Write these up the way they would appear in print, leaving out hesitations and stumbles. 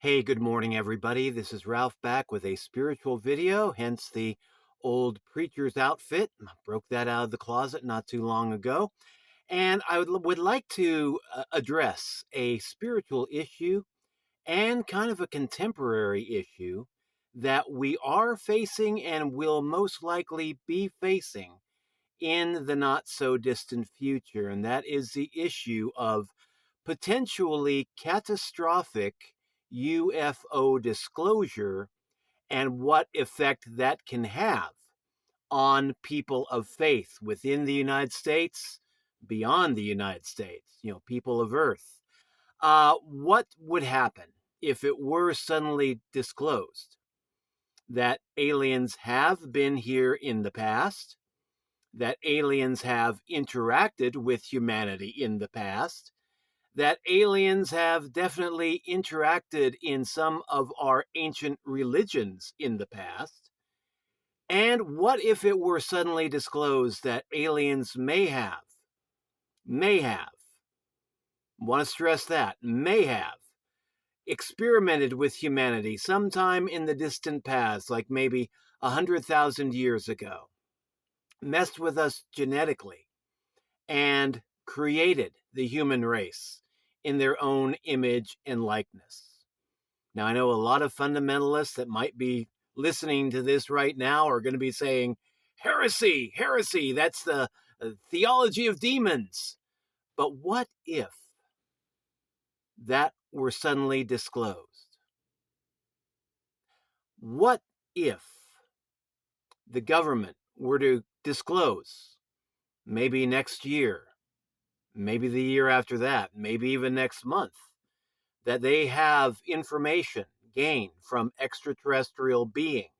Hey, good morning, everybody. This is Ralph back with a spiritual video, hence the old preacher's outfit. I broke that out of the closet not too long ago. And I would like to address a spiritual issue and kind of a contemporary issue that we are facing and will most likely be facing in the not so distant future. And that is the issue of potentially catastrophic UFO disclosure and what effect that can have on people of faith within the United States, beyond the United States, people of Earth. What would happen if it were suddenly disclosed that aliens have been here in the past, that aliens have interacted with humanity in the past, that aliens have definitely interacted in some of our ancient religions in the past? And what if it were suddenly disclosed that aliens may have, want to stress that, may have experimented with humanity sometime in the distant past, like maybe 100,000 years ago, messed with us genetically, and created the human race in their own image and likeness? Now, I know a lot of fundamentalists that might be listening to this right now are going to be saying, heresy, heresy, that's the theology of demons. But what if that were suddenly disclosed? What if the government were to disclose, maybe next year, maybe the year after that, maybe even next month, that they have information gained from extraterrestrial beings,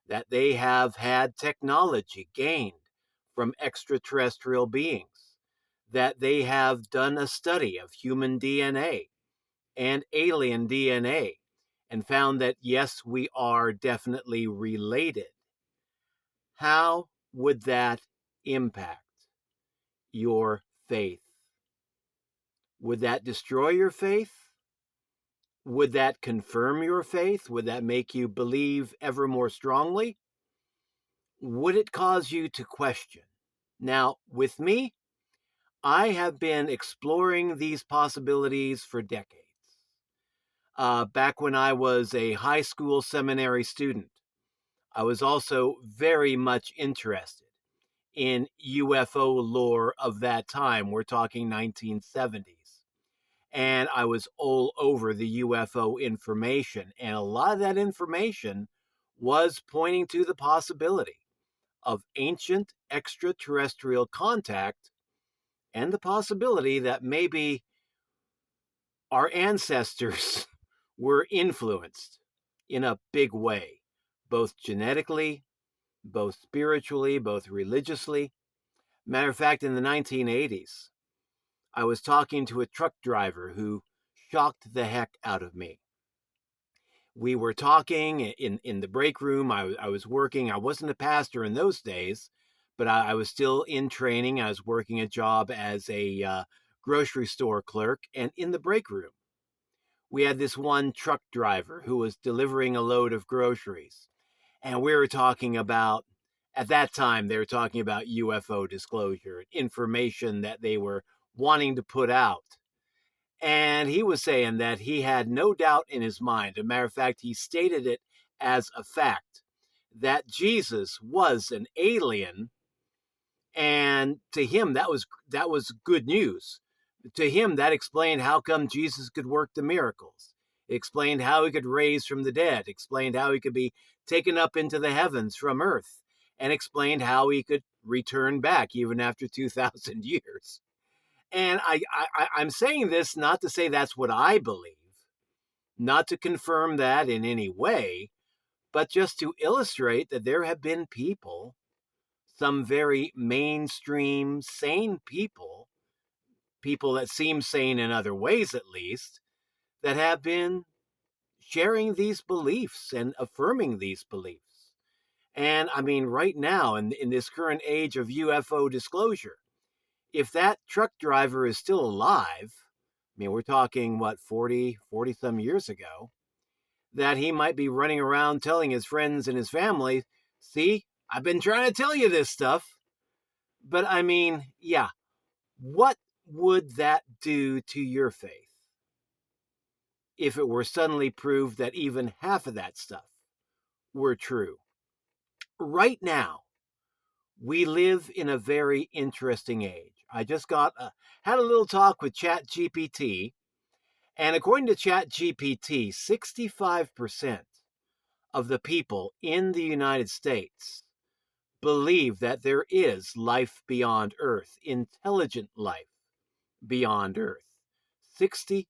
that they have had technology gained from extraterrestrial beings, that they have done a study of human DNA and alien DNA and found that, yes, we are definitely related? How would that impact your faith? Would that destroy your faith? Would that confirm your faith? Would that make you believe ever more strongly? Would it cause you to question? Now, with me, I have been exploring these possibilities for decades. Back when I was a high school seminary student, I was also very much interested in UFO lore of that time. We're talking 1970s. And I was all over the UFO information. And a lot of that information was pointing to the possibility of ancient extraterrestrial contact and the possibility that maybe our ancestors were influenced in a big way, both genetically, both spiritually, both religiously. Matter of fact, in the 1980s, I was talking to a truck driver who shocked the heck out of me. We were talking in the break room. I was working. I wasn't a pastor in those days, but I was still in training. I was working a job as a grocery store clerk. And in the break room, we had this one truck driver who was delivering a load of groceries. And we were talking about, at that time, they were talking about UFO disclosure, information that they were wanting to put out. And he was saying that he had no doubt in his mind. As a matter of fact, he stated it as a fact that Jesus was an alien. And to him, that was good news. To him, that explained how come Jesus could work the miracles. It explained how he could raise from the dead, explained how he could be taken up into the heavens from earth, and explained how he could return back even after 2,000 years. And I'm saying this not to say that's what I believe, not to confirm that in any way, but just to illustrate that there have been people, some very mainstream, sane people, people that seem sane in other ways at least, that have been sharing these beliefs and affirming these beliefs. And I mean, right now, in this current age of UFO disclosure, if that truck driver is still alive, I mean, we're talking, what, 40 some years ago, that he might be running around telling his friends and his family, see, I've been trying to tell you this stuff. But I mean, yeah, what would that do to your faith if it were suddenly proved that even half of that stuff were true? Right now, we live in a very interesting age. I just had a little talk with ChatGPT, and according to ChatGPT, 65% of the people in the United States believe that there is life beyond Earth, intelligent life beyond Earth. 65%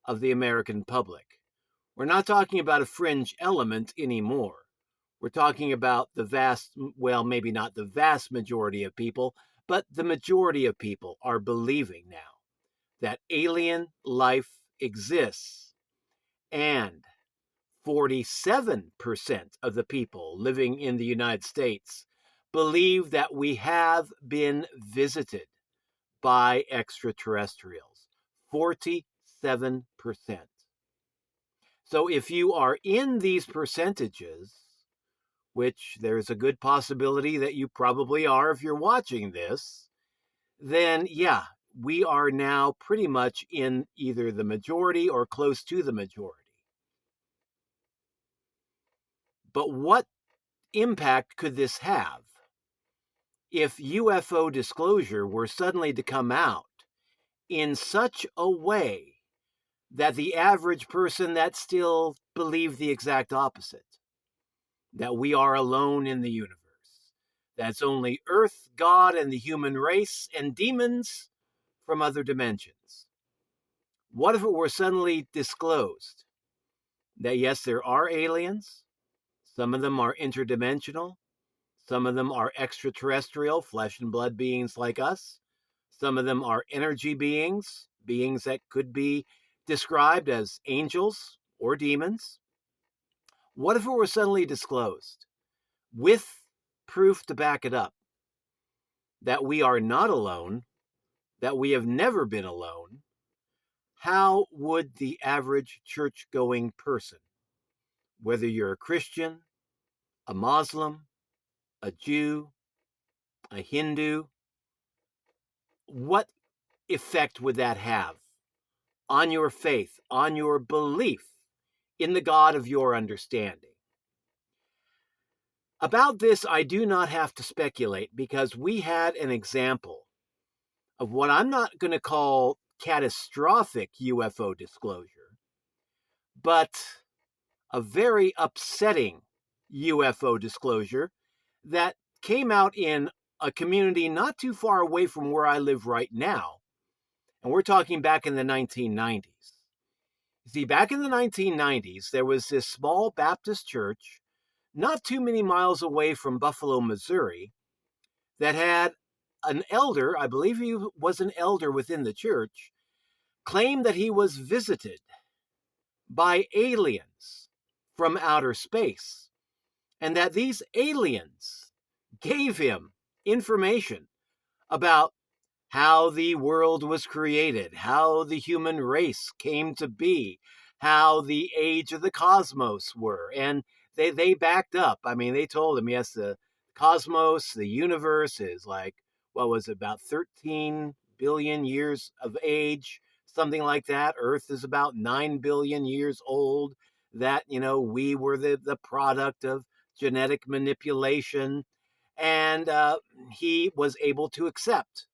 of the American public. We're not talking about a fringe element anymore. We're talking about the vast, well, maybe not the vast majority of people, but the majority of people are believing now that alien life exists. And 47% of the people living in the United States believe that we have been visited by extraterrestrials. 47%. So if you are in these percentages, which there's a good possibility that you probably are if you're watching this, then yeah, we are now pretty much in either the majority or close to the majority. But what impact could this have if UFO disclosure were suddenly to come out in such a way that the average person that still believed the exact opposite, that we are alone in the universe, that's only Earth, God, and the human race, and demons from other dimensions? What if it were suddenly disclosed that yes, there are aliens, some of them are interdimensional, some of them are extraterrestrial, flesh and blood beings like us, some of them are energy beings, beings that could be described as angels or demons? What if it were suddenly disclosed with proof to back it up that we are not alone, that we have never been alone? How would the average church going person, whether you're a Christian, a Muslim, a Jew, a Hindu, what effect would that have on your faith, on your belief in the God of your understanding? About this, I do not have to speculate because we had an example of what I'm not going to call catastrophic UFO disclosure, but a very upsetting UFO disclosure that came out in a community not too far away from where I live right now. And we're talking back in the 1990s. See, back in the 1990s, there was this small Baptist church not too many miles away from Buffalo, Missouri, that had an elder, I believe he was an elder within the church, claimed that he was visited by aliens from outer space, and that these aliens gave him information about how the world was created, how the human race came to be, how the age of the cosmos were. And they backed up. I mean, they told him, yes, the cosmos, the universe is like, what was it, about 13 billion years of age, something like that. Earth is about 9 billion years old. That, we were the product of genetic manipulation. And he was able to accept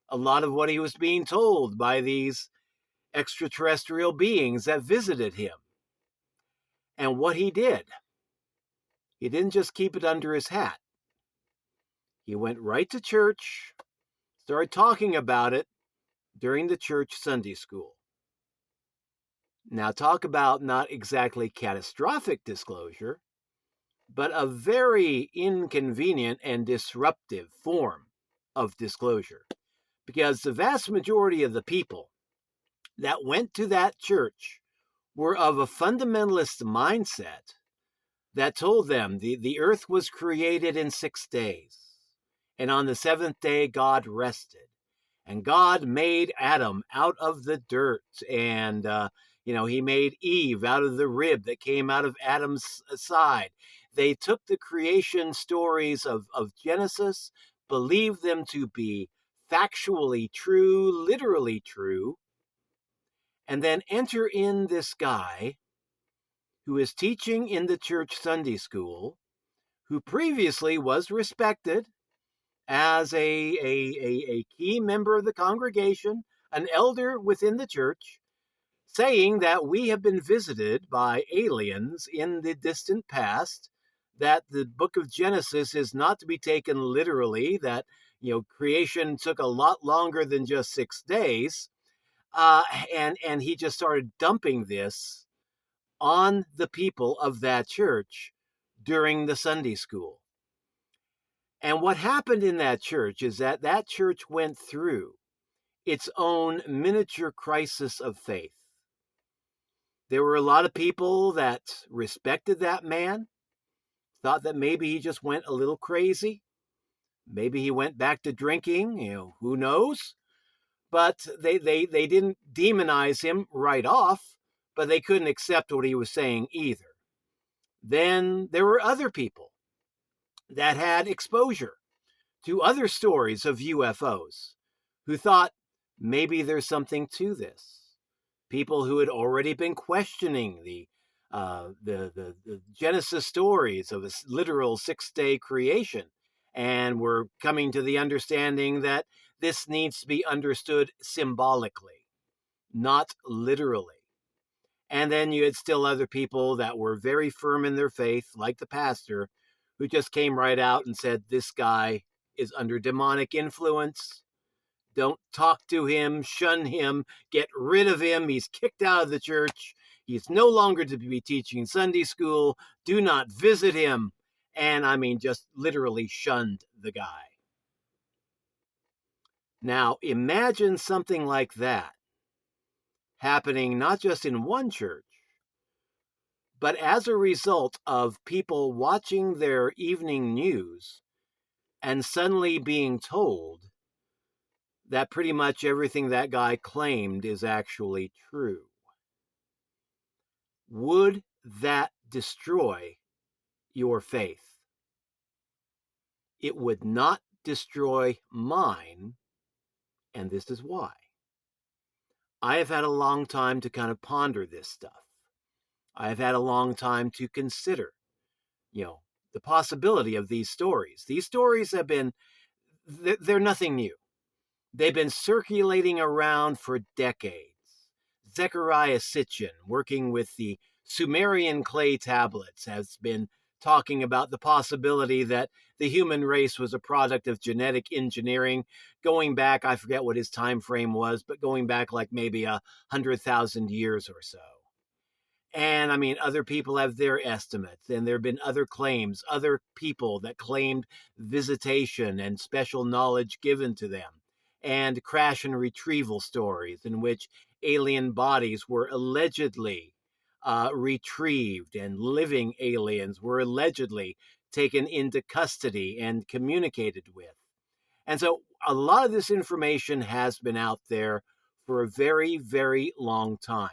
a lot of what he was being told by these extraterrestrial beings that visited him. And what he did, he didn't just keep it under his hat. He went right to church, started talking about it during the church Sunday school. Now, talk about not exactly catastrophic disclosure, but a very inconvenient and disruptive form of disclosure. Because the vast majority of the people that went to that church were of a fundamentalist mindset that told them the earth was created in 6 days. And on the seventh day, God rested. And God made Adam out of the dirt. And, he made Eve out of the rib that came out of Adam's side. They took the creation stories of Genesis, believed them to be factually true, literally true, and then enter in this guy who is teaching in the church Sunday school, who previously was respected as a key member of the congregation, an elder within the church, saying that we have been visited by aliens in the distant past, that the book of Genesis is not to be taken literally, that creation took a lot longer than just 6 days, uh, and he just started dumping this on the people of that church during the Sunday school. And what happened in that church is that that church went through its own miniature crisis of faith. There were a lot of people that respected that man, thought that maybe he just went a little crazy. Maybe he went back to drinking, who knows? But they didn't demonize him right off, but they couldn't accept what he was saying either. Then there were other people that had exposure to other stories of UFOs who thought maybe there's something to this. People who had already been questioning the Genesis stories of a literal 6-day creation and were coming to the understanding that this needs to be understood symbolically, not literally. And then you had still other people that were very firm in their faith, like the pastor, who just came right out and said, this guy is under demonic influence. Don't talk to him, shun him, get rid of him. He's kicked out of the church. He's no longer to be teaching Sunday school. Do not visit him. And just literally shunned the guy. Now, imagine something like that happening not just in one church, but as a result of people watching their evening news and suddenly being told that pretty much everything that guy claimed is actually true. Would that destroy your faith? It would not destroy mine, and this is why. I have had a long time to kind of ponder this stuff. I have had a long time to consider, the possibility of these stories. These stories have been, they're nothing new. They've been circulating around for decades. Zecharia Sitchin, working with the Sumerian clay tablets, has been talking about the possibility that the human race was a product of genetic engineering going back, I forget what his time frame was, but going back like maybe 100,000 years or so. And other people have their estimates, and there have been other claims, other people that claimed visitation and special knowledge given to them, and crash and retrieval stories in which alien bodies were allegedly retrieved, and living aliens were allegedly taken into custody and communicated with. And so a lot of this information has been out there for a very, very long time.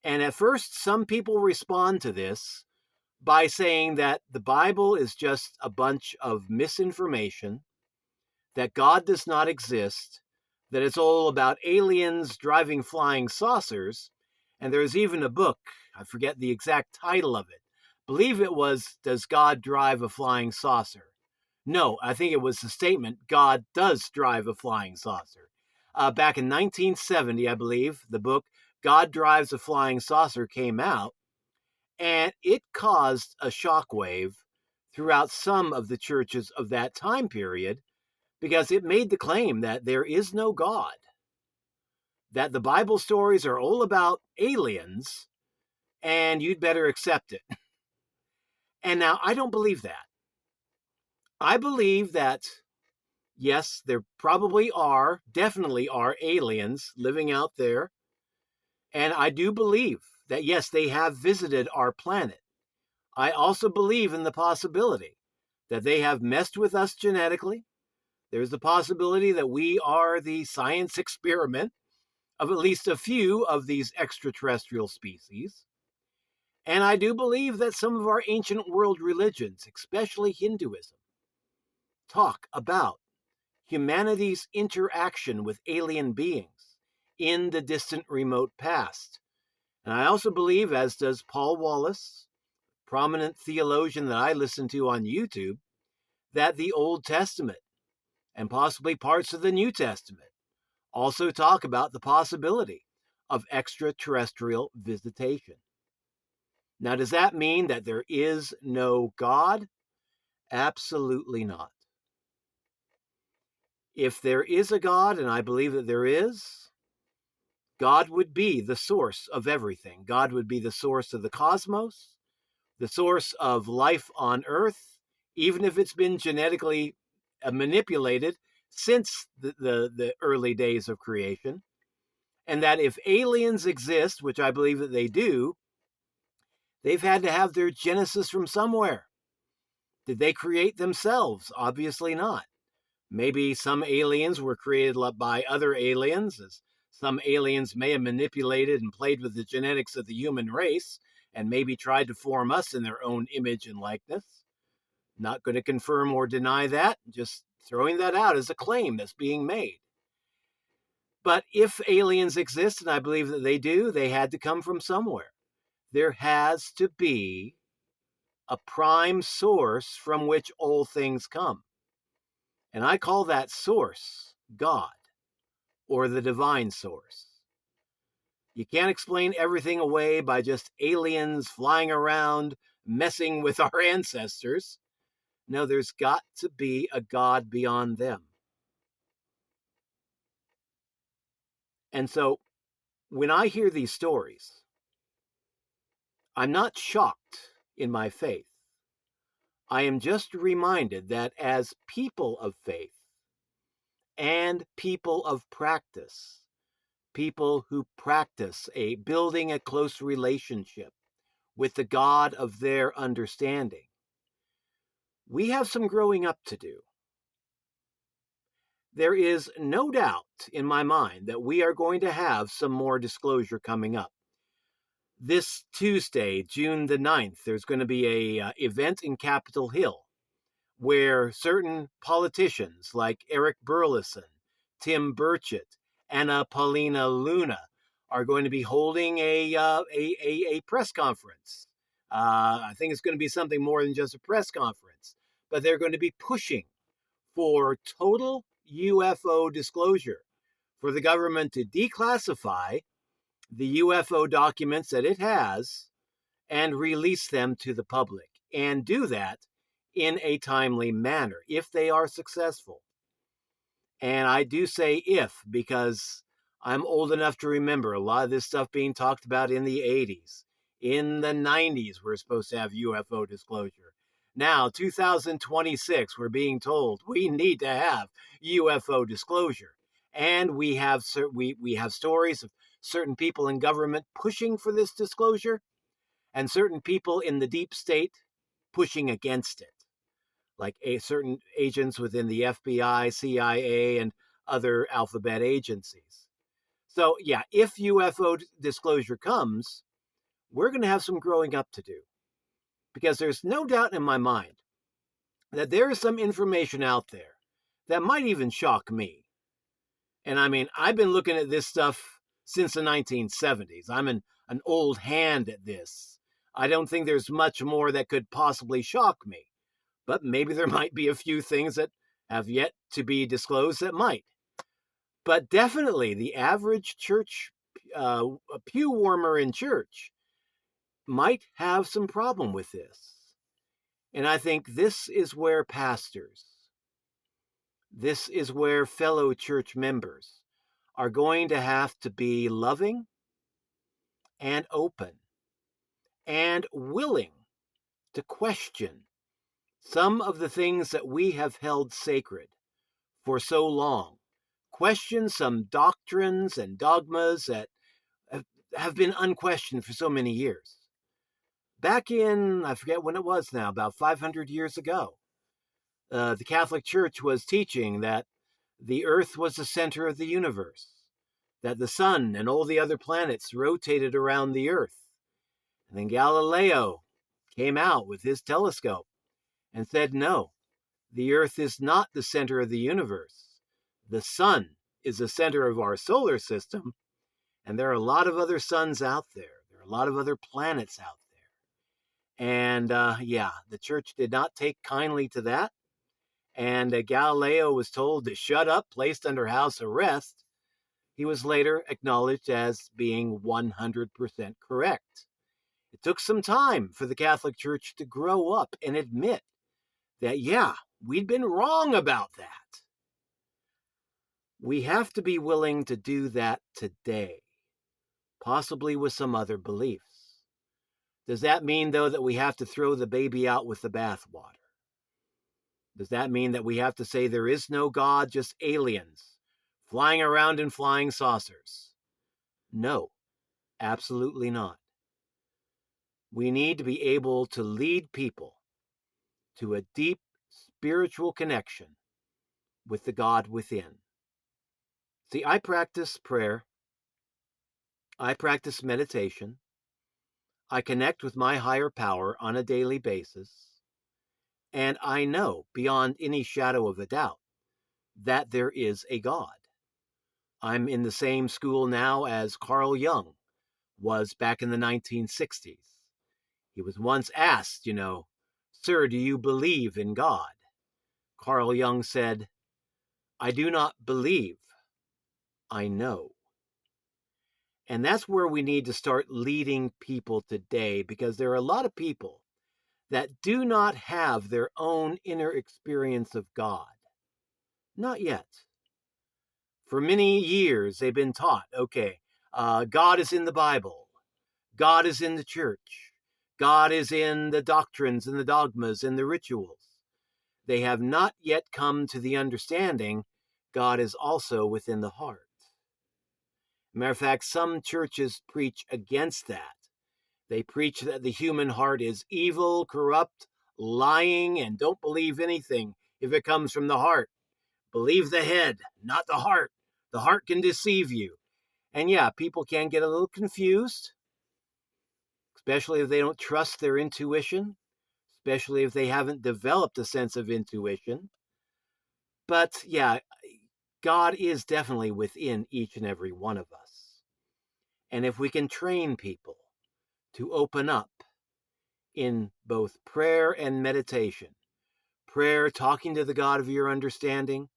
And at first, some people respond to this by saying that the Bible is just a bunch of misinformation, that God does not exist, that it's all about aliens driving flying saucers. And there's even a book, I forget the exact title of it. I believe it was, Does God Drive a Flying Saucer? No, I think it was the statement, God does drive a flying saucer. Back in 1970, I believe, the book God Drives a Flying Saucer came out, and it caused a shockwave throughout some of the churches of that time period because it made the claim that there is no God, that the Bible stories are all about aliens, and you'd better accept it. And now I don't believe that. I believe that, yes, there probably are, definitely are aliens living out there. And I do believe that, yes, they have visited our planet. I also believe in the possibility that they have messed with us genetically, There's the possibility that we are the science experiment of at least a few of these extraterrestrial species. And I do believe that some of our ancient world religions, especially Hinduism, talk about humanity's interaction with alien beings in the distant remote past. And I also believe, as does Paul Wallace, prominent theologian that I listen to on YouTube, that the Old Testament and possibly parts of the New Testament also talk about the possibility of extraterrestrial visitation. Now, does that mean that there is no God? Absolutely not. If there is a God, and I believe that there is, God would be the source of everything. God would be the source of the cosmos, the source of life on Earth, even if it's been genetically manipulated since the early days of creation. And that if aliens exist, which I believe that they do, they've had to have their genesis from somewhere. Did they create themselves? Obviously not. Maybe some aliens were created by other aliens, as some aliens may have manipulated and played with the genetics of the human race and maybe tried to form us in their own image and likeness. Not going to confirm or deny that, just throwing that out as a claim that's being made. But if aliens exist, and I believe that they do, they had to come from somewhere. There has to be a prime source from which all things come. And I call that source God, or the divine source. You can't explain everything away by just aliens flying around, messing with our ancestors. No, there's got to be a God beyond them. And so when I hear these stories, I'm not shocked in my faith. I am just reminded that as people of faith and people of practice, people who practice building a close relationship with the God of their understanding, we have some growing up to do. There is no doubt in my mind that we are going to have some more disclosure coming up. This Tuesday, June the 9th, there's going to be a event in Capitol Hill where certain politicians like Eric Burleson, Tim Burchett, Anna Paulina Luna are going to be holding a press conference. I think it's going to be something more than just a press conference, but they're going to be pushing for total UFO disclosure, for the government to declassify the UFO documents that it has and release them to the public, and do that in a timely manner if they are successful. And I do say if, because I'm old enough to remember a lot of this stuff being talked about in the 80s. In the 90s, we're supposed to have UFO disclosure. Now, 2026, we're being told we need to have UFO disclosure. And we have stories of certain people in government pushing for this disclosure and certain people in the deep state pushing against it, like certain agents within the FBI, CIA, and other alphabet agencies. So, yeah, if UFO disclosure comes, we're going to have some growing up to do, because there's no doubt in my mind that there is some information out there that might even shock me. And I mean, I've been looking at this stuff since the 1970s. I'm an old hand at this. I don't think there's much more that could possibly shock me, but maybe there might be a few things that have yet to be disclosed that might. But definitely the average church, pew warmer in church, might have some problem with this. And I think this is where pastors, this is where fellow church members are going to have to be loving and open and willing to question some of the things that we have held sacred for so long. Question some doctrines and dogmas that have been unquestioned for so many years. Back in, I forget when it was now, about 500 years ago, The Catholic Church was teaching that the Earth was the center of the universe, that the sun and all the other planets rotated around the Earth. And then Galileo came out with his telescope and said, no, the Earth is not the center of the universe. The sun is the center of our solar system, and there are a lot of other suns out there. There are a lot of other planets out there. And the church did not take kindly to that. And Galileo was told to shut up, placed under house arrest. He was later acknowledged as being 100% correct. It took some time for the Catholic Church to grow up and admit that, yeah, we'd been wrong about that. We have to be willing to do that today, possibly with some other beliefs. Does that mean, though, that we have to throw the baby out with the bathwater? Does that mean that we have to say there is no God, just aliens flying around in flying saucers? No, absolutely not. We need to be able to lead people to a deep spiritual connection with the God within. See, I practice prayer. I practice meditation. I connect with my higher power on a daily basis. And I know beyond any shadow of a doubt that there is a God. I'm in the same school now as Carl Jung was back in the 1960s. He was once asked, sir, do you believe in God? Carl Jung said, I do not believe, I know. And that's where we need to start leading people today, because there are a lot of people that do not have their own inner experience of God. Not yet. For many years, they've been taught, okay, God is in the Bible. God is in the church. God is in the doctrines and the dogmas and the rituals. They have not yet come to the understanding God is also within the heart. Matter of fact, some churches preach against that. They preach that the human heart is evil, corrupt, lying, and don't believe anything if it comes from the heart. Believe the head, not the heart. The heart can deceive you. And yeah, people can get a little confused, especially if they don't trust their intuition, especially if they haven't developed a sense of intuition. But yeah, God is definitely within each and every one of us. And if we can train people to open up in both prayer and meditation, prayer, talking to the God of your understanding,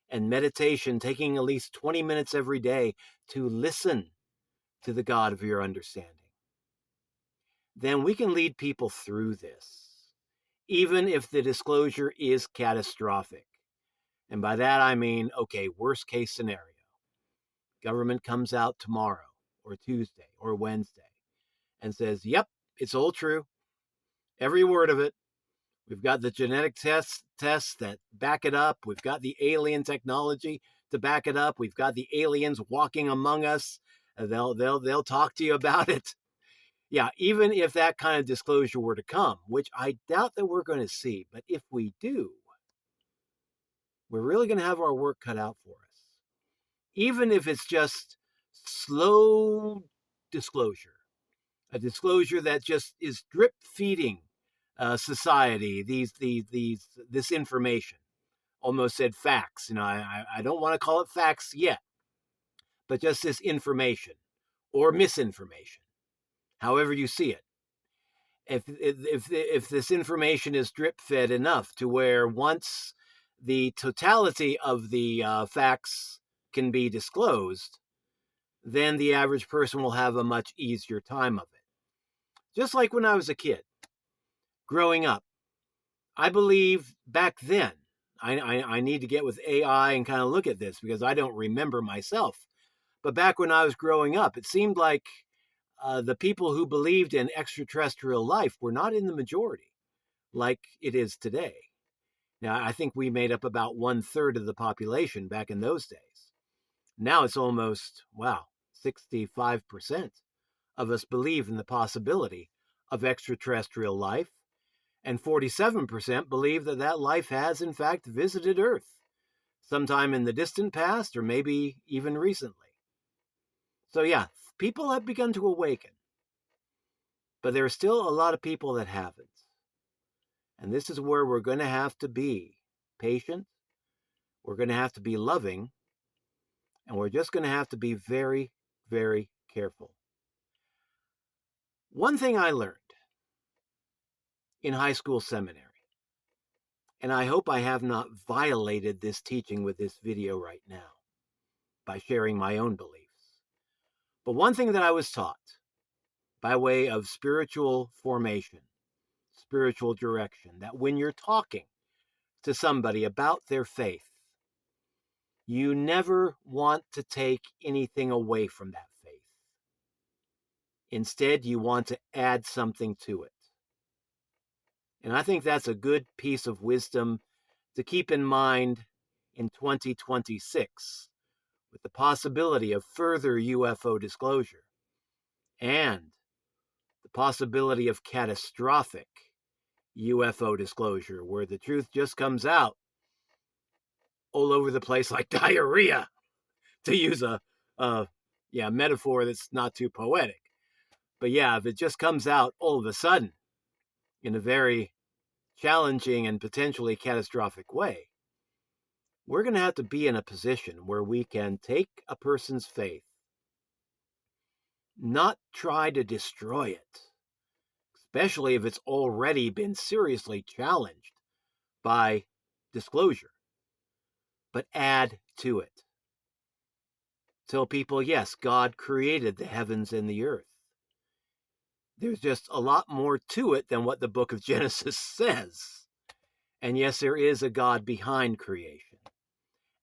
and meditation, taking at least 20 minutes every day to listen to the God of your understanding, then we can lead people through this, even if the disclosure is catastrophic. And by that, I mean, okay, worst case scenario. Government comes out tomorrow or Tuesday or Wednesday and says, yep, it's all true. Every word of it. We've got the genetic tests that back it up. We've got the alien technology to back it up. We've got the aliens walking among us. They'll talk to you about it. Yeah, even if that kind of disclosure were to come, which I doubt that we're going to see, but if we do, we're really going to have our work cut out for us. Even if it's just slow disclosure, a disclosure that just is drip feeding society this information. Almost said facts. I don't want to call it facts yet, but just this information or misinformation, however you see it. If this information is drip fed enough to where once the totality of the facts can be disclosed, then the average person will have a much easier time of it. Just like when I was a kid, growing up, I believe back then, I need to get with AI and kind of look at this because I don't remember myself. But back when I was growing up, it seemed like the people who believed in extraterrestrial life were not in the majority like it is today. Now, I think we made up about 1/3 of the population back in those days. Now it's almost, 65% of us believe in the possibility of extraterrestrial life. And 47% believe that that life has, in fact, visited Earth sometime in the distant past or maybe even recently. So, yeah, people have begun to awaken, but there are still a lot of people that haven't. And this is where we're going to have to be patient, we're going to have to be loving, and we're just going to have to be very, very careful. One thing I learned in high school seminary, and I hope I have not violated this teaching with this video right now by sharing my own beliefs. But one thing that I was taught by way of spiritual formation, spiritual direction, that when you're talking to somebody about their faith, you never want to take anything away from that faith. Instead, you want to add something to it. And I think that's a good piece of wisdom to keep in mind in 2026 with the possibility of further UFO disclosure and the possibility of catastrophic UFO disclosure where the truth just comes out all over the place like diarrhea, to use a metaphor that's not too poetic. But yeah, if it just comes out all of a sudden in a very challenging and potentially catastrophic way, we're going to have to be in a position where we can take a person's faith, not try to destroy it, especially if it's already been seriously challenged by disclosure, but add to it. Tell people, yes, God created the heavens and the earth. There's just a lot more to it than what the book of Genesis says. And yes, there is a God behind creation.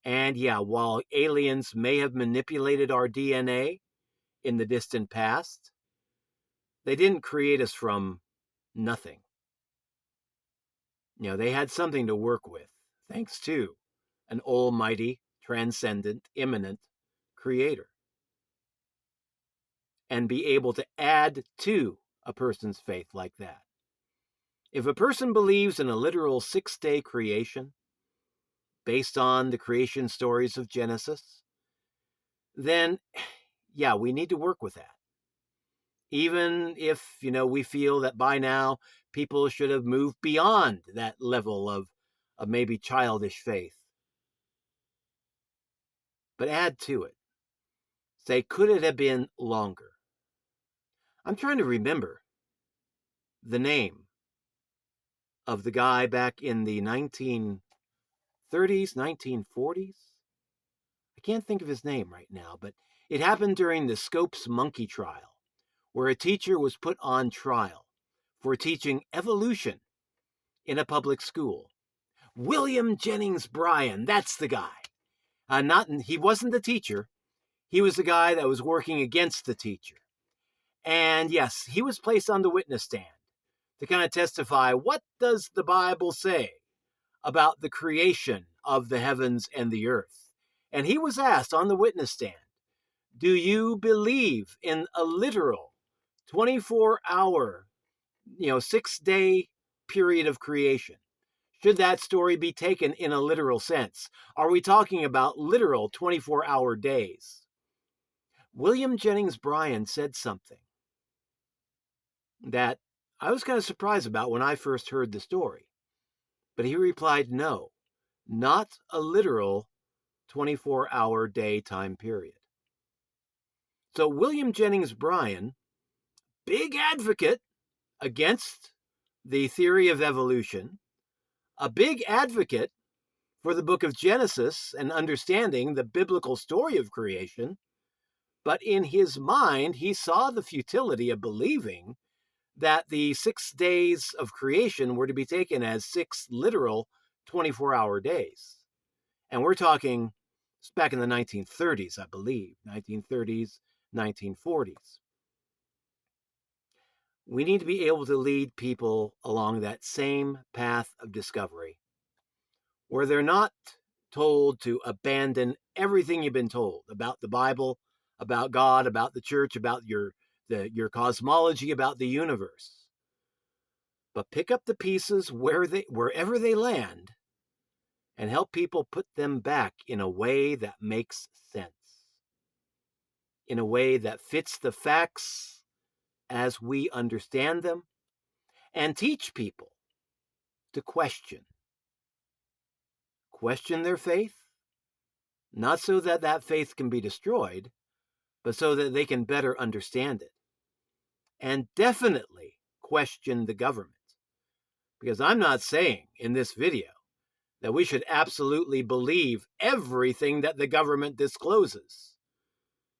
And yeah, while aliens may have manipulated our DNA in the distant past, they didn't create us from nothing. They had something to work with, thanks to an almighty, transcendent, immanent creator. And be able to add to a person's faith like that. If a person believes in a literal 6-day creation based on the creation stories of Genesis, then yeah, we need to work with that. Even if, we feel that by now people should have moved beyond that level of maybe childish faith. But add to it. Say, could it have been longer? I'm trying to remember the name of the guy back in the 1930s, 1940s. I can't think of his name right now, but it happened during the Scopes monkey trial, where a teacher was put on trial for teaching evolution in a public school. William Jennings Bryan, that's the guy. He wasn't the teacher. He was the guy that was working against the teacher. And yes, he was placed on the witness stand to kind of testify, what does the Bible say about the creation of the heavens and the earth? And he was asked on the witness stand, do you believe in a literal 24-hour, 6-day period of creation? Should that story be taken in a literal sense? Are we talking about literal 24-hour days? William Jennings Bryan said something that I was kind of surprised about when I first heard the story. But he replied, no, not a literal 24-hour day time period. So William Jennings Bryan, big advocate against the theory of evolution, a big advocate for the book of Genesis and understanding the biblical story of creation, but in his mind, he saw the futility of believing that the 6 days of creation were to be taken as 6 literal 24-hour days. And we're talking back in the 1930s, I believe, 1930s, 1940s. We need to be able to lead people along that same path of discovery, where they're not told to abandon everything you've been told about the Bible, about God, about the church, about your cosmology, about the universe. but pick up the pieces wherever they land and help people put them back in a way that makes sense, in a way that fits the facts as we understand them, and teach people to question their faith, not so that that faith can be destroyed, but so that they can better understand it. And definitely question the government. Because I'm not saying in this video that we should absolutely believe everything that the government discloses.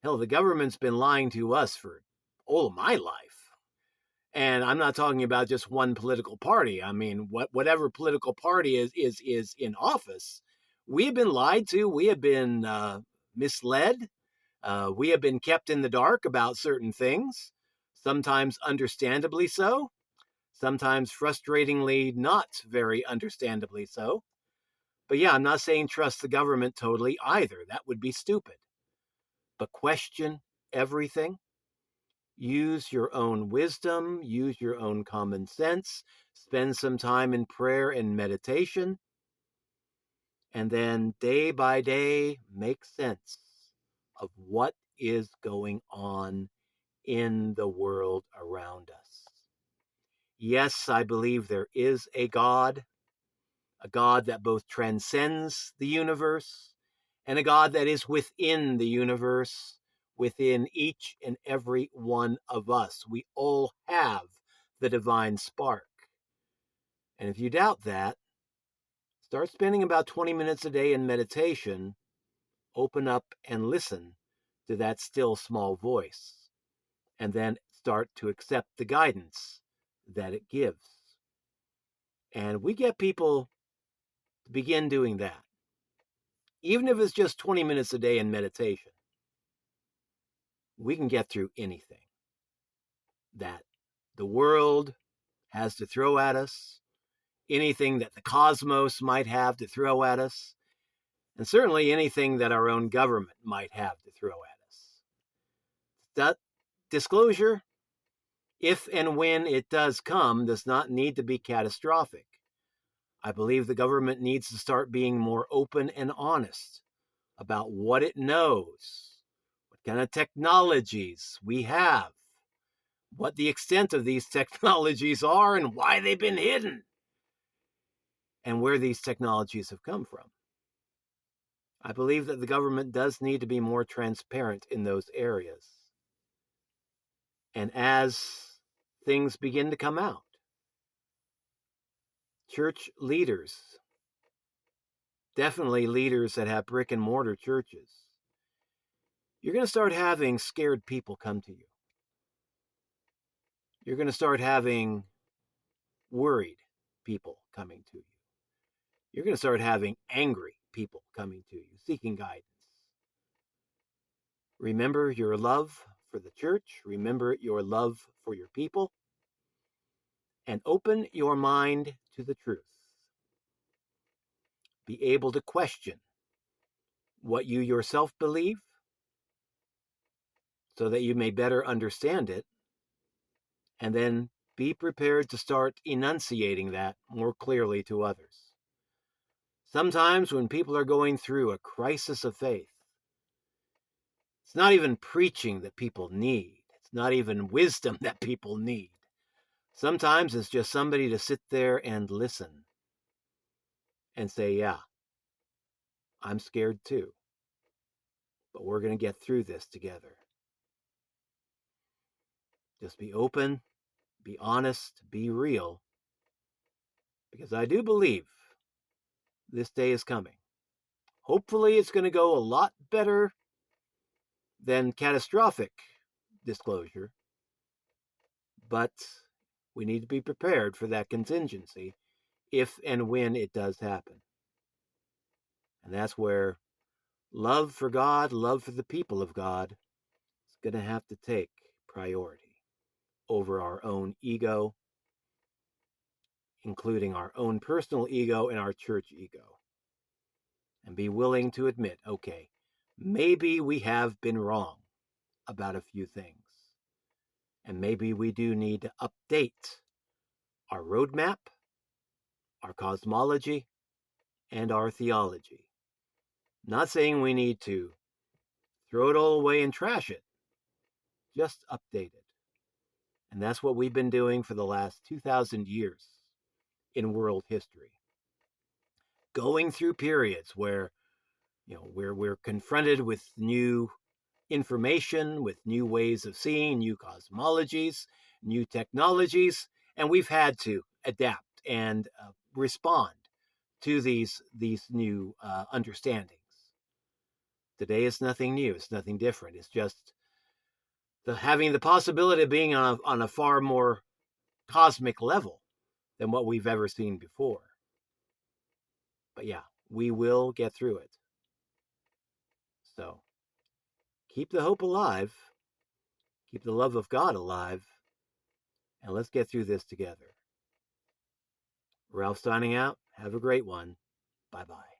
Hell, the government's been lying to us for all of my life. And I'm not talking about just one political party. I mean, whatever political party is in office, we have been lied to. We have been misled. We have been kept in the dark about certain things, sometimes understandably so, sometimes frustratingly not very understandably so. But yeah, I'm not saying trust the government totally either. That would be stupid. But question everything. Use your own wisdom, use your own common sense, spend some time in prayer and meditation, and then day by day make sense of what is going on in the world around us. Yes, I believe there is a God that both transcends the universe and a God that is within the universe, within each and every one of us. We all have the divine spark. And if you doubt that, start spending about 20 minutes a day in meditation. Open up and listen to that still small voice, and then start to accept the guidance that it gives. And we get people to begin doing that, even if it's just 20 minutes a day in meditation. We can get through anything that the world has to throw at us, anything that the cosmos might have to throw at us, and certainly anything that our own government might have to throw at us. That disclosure, if and when it does come, does not need to be catastrophic. I believe the government needs to start being more open and honest about what it knows, what kind of technologies we have, what the extent of these technologies are, and why they've been hidden, and where these technologies have come from. I believe that the government does need to be more transparent in those areas. And as things begin to come out, church leaders, definitely leaders that have brick and mortar churches, you're going to start having scared people come to you. You're going to start having worried people coming to you. You're going to start having angry people coming to you, seeking guidance. Remember your love for the church. Remember your love for your people. And open your mind to the truth. Be able to question what you yourself believe so that you may better understand it. And then be prepared to start enunciating that more clearly to others. Sometimes when people are going through a crisis of faith, it's not even preaching that people need. It's not even wisdom that people need. Sometimes it's just somebody to sit there and listen and say, yeah, I'm scared too, but we're going to get through this together. Just be open, be honest, be real, because I do believe this day is coming. Hopefully it's going to go a lot better than catastrophic disclosure, but we need to be prepared for that contingency if and when it does happen. And that's where love for God, love for the people of God is going to have to take priority over our own ego, including our own personal ego and our church ego. And be willing to admit, okay, maybe we have been wrong about a few things. And maybe we do need to update our roadmap, our cosmology, and our theology. Not saying we need to throw it all away and trash it, just update it. And that's what we've been doing for the last 2,000 years in world history. Going through periods where, we're confronted with new information, with new ways of seeing, new cosmologies, new technologies, and we've had to adapt and respond to these new understandings. Today is nothing new. It's nothing different. It's just having the possibility of being on a far more cosmic level than what we've ever seen before. But yeah, we will get through it. So keep the hope alive, keep the love of God alive, and let's get through this together. Ralph signing out. Have a great one. Bye bye.